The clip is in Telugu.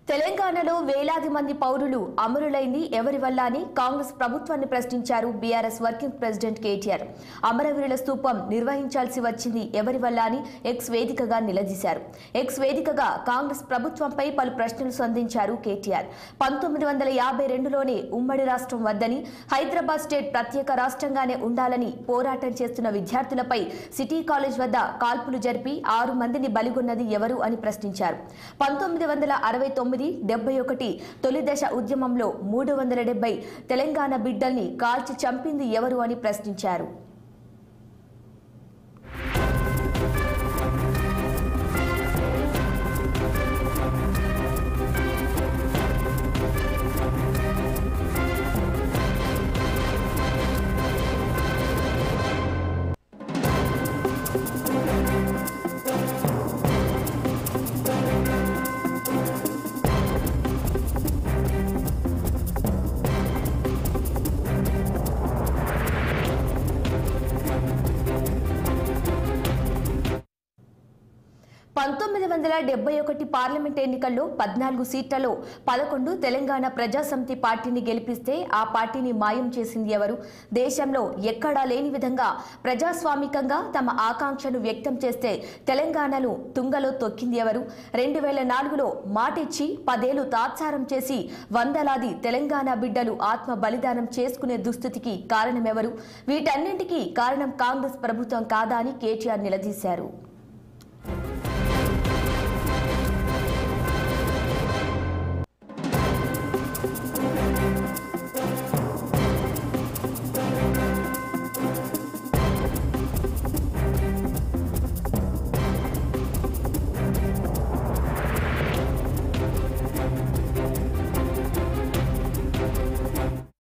తెలంగాణలో వేలాది మంది పౌరులు అమరులైంది ఎవరి వల్ల అని కాంగ్రెస్ ప్రభుత్వాన్ని ప్రశ్నించారు బీఆర్ఎస్ వర్కింగ్ ప్రెసిడెంట్ కేటీఆర్. అమరవీరుల స్తూపం నిర్వహించాల్సి వచ్చింది ఎవరి వల్ల అని ఎక్స్ వేదికగా నిలదీశారు. ఎక్స్ వేదికగా కాంగ్రెస్ ప్రభుత్వంపై పలు ప్రశ్నలు సంధించారు కేటీఆర్. 1952లోనే ఉమ్మడి రాష్ట్రం వద్దని, హైదరాబాద్ స్టేట్ ప్రత్యేక రాష్ట్రంగానే ఉండాలని పోరాటం చేస్తున్న విద్యార్థులపై సిటీ కాలేజ్ వద్ద కాల్పులు జరిపి 6 మందిని బలిగొన్నది ఎవరు అని ప్రశ్నించారు. 1969-71 తొలి దశ ఉద్యమంలో 370 తెలంగాణ బిడ్డల్ని కాల్చి చంపింది ఎవరు అని ప్రశ్నించారు. పార్లమెంట్ ఎన్నికల్లో 14 సీట్లలో 11 తెలంగాణ ప్రజాసమితి పార్టీని గెలిపిస్తే ఆ పార్టీని మాయం చేసింది ఎవరు? దేశంలో ఎక్కడా లేని విధంగా ప్రజాస్వామికంగా తమ ఆకాంక్షను వ్యక్తం చేస్తే తెలంగాణను తుంగలో తొక్కింది ఎవరు? 2004లో మాటిచ్చి 10 ఏళ్లు తాత్సారం చేసి వందలాది తెలంగాణ బిడ్డలు ఆత్మ బలిదానం చేసుకునే దుస్థితికి కారణమెవరు? వీటన్నింటికీ కారణం కాంగ్రెస్ ప్రభుత్వం కాదా అని కేటీఆర్ నిలదీశారు.